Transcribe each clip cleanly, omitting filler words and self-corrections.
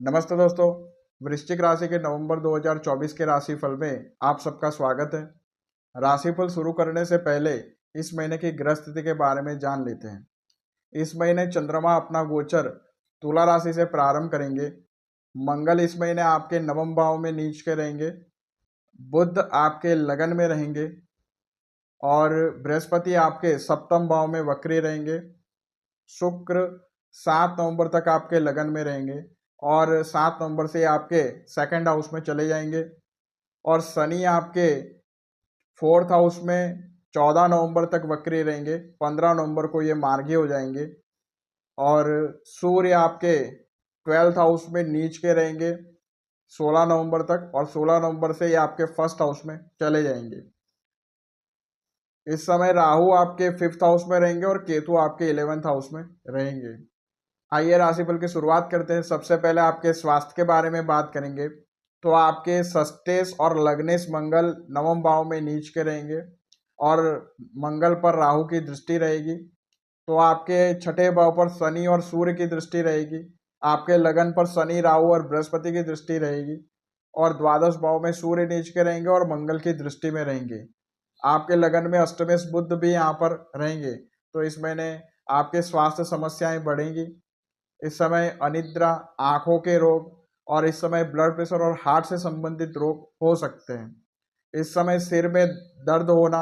नमस्ते दोस्तों। वृश्चिक राशि के नवंबर 2024 के राशिफल में आप सबका स्वागत है। राशिफल शुरू करने से पहले इस महीने की ग्रह स्थिति के बारे में जान लेते हैं। इस महीने चंद्रमा अपना गोचर तुला राशि से प्रारंभ करेंगे। मंगल इस महीने आपके नवम भाव में नीच के रहेंगे। बुध आपके लगन में रहेंगे और बृहस्पति आपके सप्तम भाव में वक्री रहेंगे। शुक्र 7 नवंबर तक आपके लगन में रहेंगे और 7 नवंबर से आपके सेकंड हाउस में चले जाएंगे। और शनि आपके फोर्थ हाउस में 14 नवंबर तक वक्री रहेंगे। 15 नवंबर को ये मार्गी हो जाएंगे। और सूर्य आपके 12th हाउस में नीच के रहेंगे 16 नवंबर तक और 16 नवंबर से ये आपके फर्स्ट हाउस में चले जाएंगे। इस समय राहु आपके 5th हाउस में रहेंगे और केतु आपके 11th हाउस में रहेंगे। आइए राशिफल की शुरुआत करते हैं। सबसे पहले आपके स्वास्थ्य के बारे में बात करेंगे तो आपके षष्ठेश और लग्नेश मंगल नवम भाव में नीच के रहेंगे और मंगल पर राहु की दृष्टि रहेगी। तो आपके छठे भाव पर शनि और सूर्य की दृष्टि रहेगी। आपके लगन पर शनि राहु और बृहस्पति की दृष्टि रहेगी और द्वादश भाव में सूर्य नीच के रहेंगे और मंगल की दृष्टि में रहेंगे। आपके लगन में अष्टमेश बुध भी यहाँ पर रहेंगे। तो इस महीने आपके स्वास्थ्य समस्याएं बढ़ेंगी। इस समय अनिद्रा, आंखों के रोग और इस समय ब्लड प्रेशर और हार्ट से संबंधित रोग हो सकते हैं। इस समय सिर में दर्द होना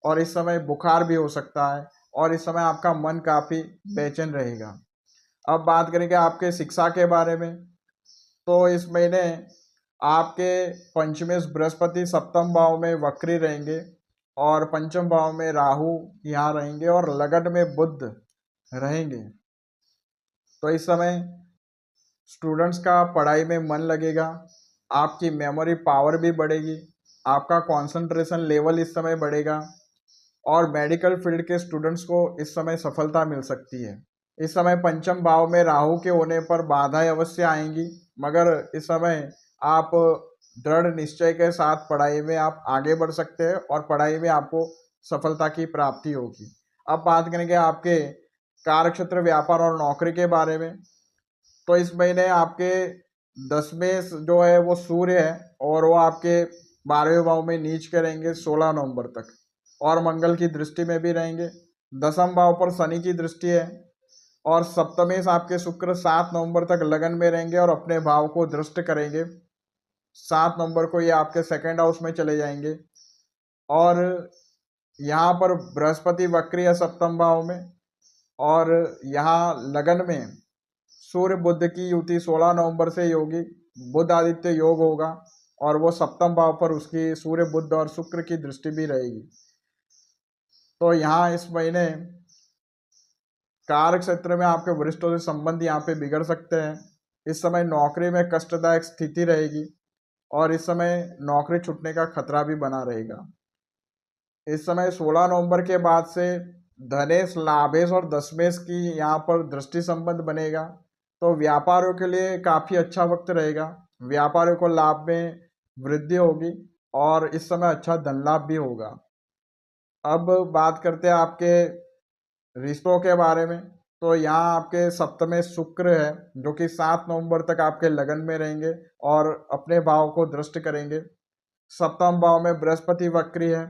और इस समय बुखार भी हो सकता है और इस समय आपका मन काफ़ी बेचैन रहेगा। अब बात करेंगे आपके शिक्षा के बारे में। तो इस महीने आपके पंचमेश बृहस्पति सप्तम भाव में वक्री रहेंगे और पंचम भाव में राहु यहाँ रहेंगे और लगन में बुध रहेंगे। तो इस समय स्टूडेंट्स का पढ़ाई में मन लगेगा, आपकी मेमोरी पावर भी बढ़ेगी, आपका कंसंट्रेशन लेवल इस समय बढ़ेगा और मेडिकल फील्ड के स्टूडेंट्स को इस समय सफलता मिल सकती है। इस समय पंचम भाव में राहु के होने पर बाधाएं अवश्य आएंगी, मगर इस समय आप दृढ़ निश्चय के साथ पढ़ाई में आप आगे बढ़ सकते हैं और पढ़ाई में आपको सफलता की प्राप्ति होगी। अब बात करेंगे आपके कार्यक्षेत्र, व्यापार और नौकरी के बारे में। तो इस महीने आपके 10वें जो है वो सूर्य है और वो आपके 12वें भाव में नीच के रहेंगे 16 नवंबर तक और मंगल की दृष्टि में भी रहेंगे। दसम भाव पर शनि की दृष्टि है और सप्तमेश आपके शुक्र 7 नवंबर तक लगन में रहेंगे और अपने भाव को दृष्ट करेंगे। 7 नवंबर को ये आपके सेकंड हाउस में चले जाएंगे और यहाँ पर बृहस्पति वक्री है सप्तम भाव में और यहाँ लगन में सूर्य बुध की युति 16 नवंबर से होगी। बुध आदित्य योग होगा और वो सप्तम भाव पर उसकी सूर्य बुध और शुक्र की दृष्टि भी रहेगी। तो यहाँ इस महीने कार्य क्षेत्र में आपके वरिष्ठों से संबंध यहाँ पे बिगड़ सकते हैं। इस समय नौकरी में कष्टदायक स्थिति रहेगी और इस समय नौकरी छूटने का खतरा भी बना रहेगा। इस समय 16 नवंबर के बाद से धनेश, लाभेश और दशमेश की यहाँ पर दृष्टि संबंध बनेगा। तो व्यापारियों के लिए काफ़ी अच्छा वक्त रहेगा। व्यापारियों को लाभ में वृद्धि होगी और इस समय अच्छा धन लाभ भी होगा। अब बात करते हैं आपके रिश्तों के बारे में। तो यहाँ आपके सप्तमें शुक्र है जो कि 7 नवंबर तक आपके लगन में रहेंगे और अपने भाव को दृष्ट करेंगे। सप्तम भाव में बृहस्पति वक्री है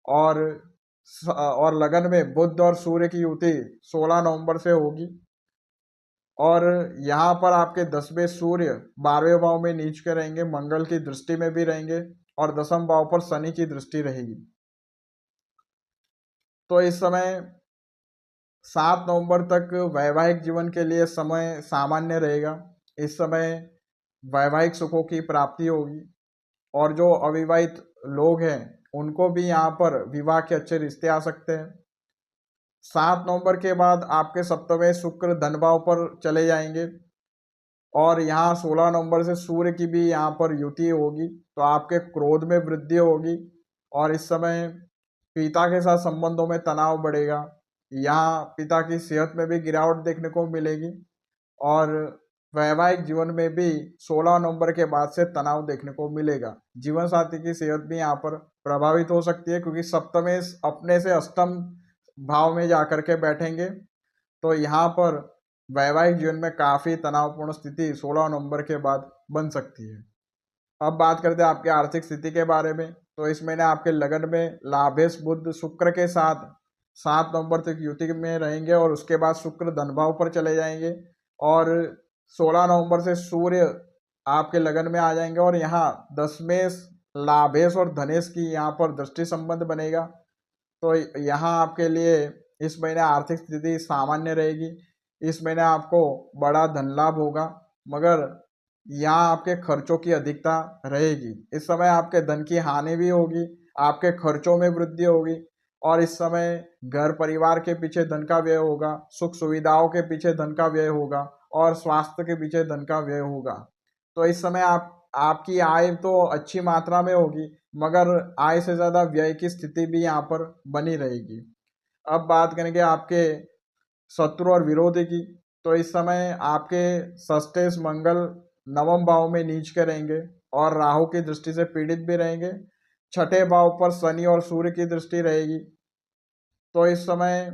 और लगन में बुध और सूर्य की युति 16 नवंबर से होगी और यहाँ पर आपके 10वें सूर्य 12वें भाव में नीच के रहेंगे, मंगल की दृष्टि में भी रहेंगे और दसम भाव पर शनि की दृष्टि रहेगी। तो इस समय 7 नवंबर तक वैवाहिक जीवन के लिए समय सामान्य रहेगा। इस समय वैवाहिक सुखों की प्राप्ति होगी और जो अविवाहित लोग हैं उनको भी यहाँ पर विवाह के अच्छे रिश्ते आ सकते हैं। 7 नवंबर के बाद आपके सप्तमें शुक्र धन भाव पर चले जाएंगे और यहाँ 16 नवंबर से सूर्य की भी यहाँ पर युति होगी। तो आपके क्रोध में वृद्धि होगी और इस समय पिता के साथ संबंधों में तनाव बढ़ेगा। यहाँ पिता की सेहत में भी गिरावट देखने को मिलेगी और वैवाहिक जीवन में भी 16 नवंबर के बाद से तनाव देखने को मिलेगा। जीवन साथी की सेहत भी यहाँ पर प्रभावित हो सकती है क्योंकि सप्तमेश अपने से अष्टम भाव में जाकर के बैठेंगे। तो यहाँ पर वैवाहिक जीवन में काफ़ी तनावपूर्ण स्थिति 16 नवंबर के बाद बन सकती है। अब बात करते हैं आपकी आर्थिक स्थिति के बारे में। तो इस महीने आपके लगन में लाभेश बुध शुक्र के साथ 7 नवंबर तक युति में रहेंगे और उसके बाद शुक्र धन भाव पर चले जाएंगे और 16 नवंबर से सूर्य आपके लगन में आ जाएंगे और यहाँ दशमेश लाभेश और धनेश की यहाँ पर दृष्टि संबंध बनेगा। तो यहाँ आपके लिए इस महीने आर्थिक स्थिति सामान्य रहेगी। इस महीने आपको बड़ा धन लाभ होगा, मगर यहाँ आपके खर्चों की अधिकता रहेगी। इस समय आपके धन की हानि भी होगी, आपके खर्चों में वृद्धि होगी और इस समय घर परिवार के पीछे धन का व्यय होगा, सुख सुविधाओं के पीछे धन का व्यय होगा और स्वास्थ्य के पीछे धन का व्यय होगा। तो इस समय आपकी आय तो अच्छी मात्रा में होगी, मगर आय से ज़्यादा व्यय की स्थिति भी यहाँ पर बनी रहेगी। अब बात करेंगे आपके शत्रु और विरोधी की। तो इस समय आपके षष्ठेश मंगल नवम भाव में नीच के रहेंगे और राहु की दृष्टि से पीड़ित भी रहेंगे। छठे भाव पर शनि और सूर्य की दृष्टि रहेगी। तो इस समय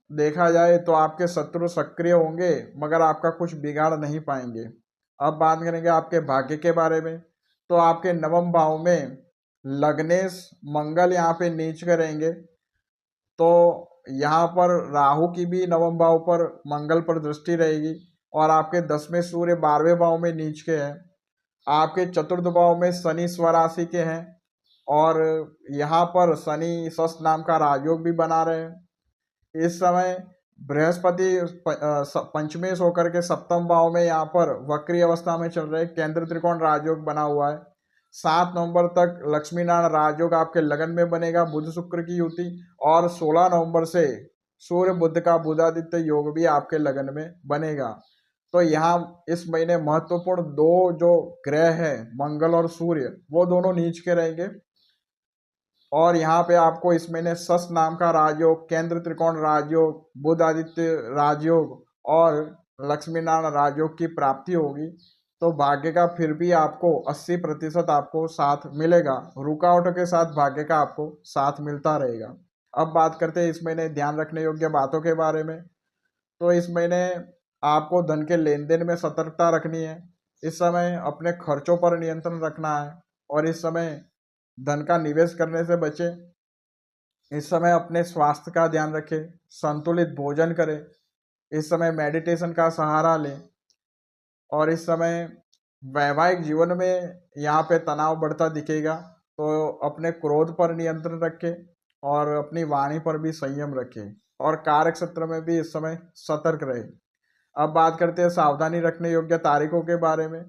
देखा जाए तो आपके शत्रु सक्रिय होंगे, मगर आपका कुछ बिगाड़ नहीं पाएंगे। अब बात करेंगे आपके भाग्य के बारे में। तो आपके नवम भाव में लग्नेश मंगल यहाँ पे नीच के रहेंगे। तो यहाँ पर राहु की भी नवम भाव पर मंगल पर दृष्टि रहेगी और आपके 10वें सूर्य 12वें भाव में नीच के हैं। आपके चतुर्थ भाव में शनि स्वराशि के हैं और यहाँ पर शनि सस नाम का राजयोग भी बना रहे हैं। इस समय बृहस्पति पंचमेश होकर के सप्तम भाव में यहाँ पर वक्री अवस्था में चल रहे, केंद्र त्रिकोण राजयोग बना हुआ है। 7 नवंबर तक लक्ष्मी नारायण राजयोग आपके लगन में बनेगा, बुध शुक्र की युति, और 16 नवंबर से सूर्य बुध का बुधादित्य योग भी आपके लगन में बनेगा। तो यहाँ इस महीने महत्वपूर्ण दो जो ग्रह हैं मंगल और सूर्य, वो दोनों नीच के रहेंगे और यहाँ पे आपको इस महीने सस नाम का राजयोग, केंद्र त्रिकोण राजयोग, बुध आदित्य राजयोग और लक्ष्मी नारायण राजयोग की प्राप्ति होगी। तो भाग्य का फिर भी आपको 80% आपको साथ मिलेगा, रुकावटों के साथ भाग्य का आपको साथ मिलता रहेगा। अब बात करते हैं इस महीने ध्यान रखने योग्य बातों के बारे में। तो इस महीने आपको धन के लेन देन में सतर्कता रखनी है। इस समय अपने खर्चों पर नियंत्रण रखना है और इस समय धन का निवेश करने से बचें। इस समय अपने स्वास्थ्य का ध्यान रखें, संतुलित भोजन करें, इस समय मेडिटेशन का सहारा लें और इस समय वैवाहिक जीवन में यहाँ पे तनाव बढ़ता दिखेगा, तो अपने क्रोध पर नियंत्रण रखें और अपनी वाणी पर भी संयम रखें और कार्य क्षेत्र में भी इस समय सतर्क रहें। अब बात करते हैं सावधानी रखने योग्य तारीखों के बारे में।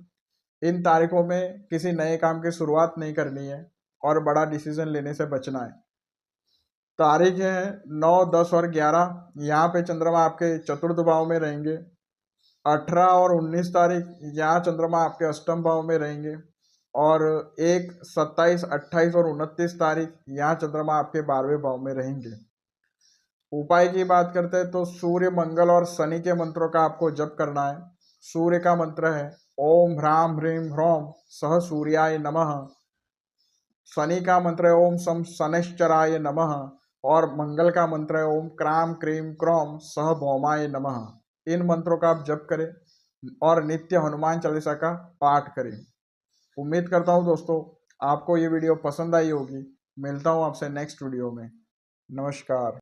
इन तारीखों में किसी नए काम की शुरुआत नहीं करनी है और बड़ा डिसीजन लेने से बचना है। तारीख है 9, 10 और 11। यहाँ पे चंद्रमा आपके चतुर्थ भाव में रहेंगे। 18 और 19 तारीख यहाँ चंद्रमा आपके अष्टम भाव में रहेंगे और 1, 27, 28 और 29 तारीख यहाँ चंद्रमा आपके 12वें भाव में रहेंगे। उपाय की बात करते हैं तो सूर्य, मंगल और शनि के मंत्रों का आपको जप करना है। सूर्य का मंत्र है ओम ह्राम ह्रीं ह्रौम सह सूर्याय नमः। शनि का मंत्र है ओम सम शनैश्चराय नमः और मंगल का मंत्र है ओम क्राम क्रीम क्रौम सह भौमाय नमः। इन मंत्रों का आप जप करें और नित्य हनुमान चालीसा का पाठ करें। उम्मीद करता हूँ दोस्तों आपको ये वीडियो पसंद आई होगी। मिलता हूँ आपसे नेक्स्ट वीडियो में। नमस्कार।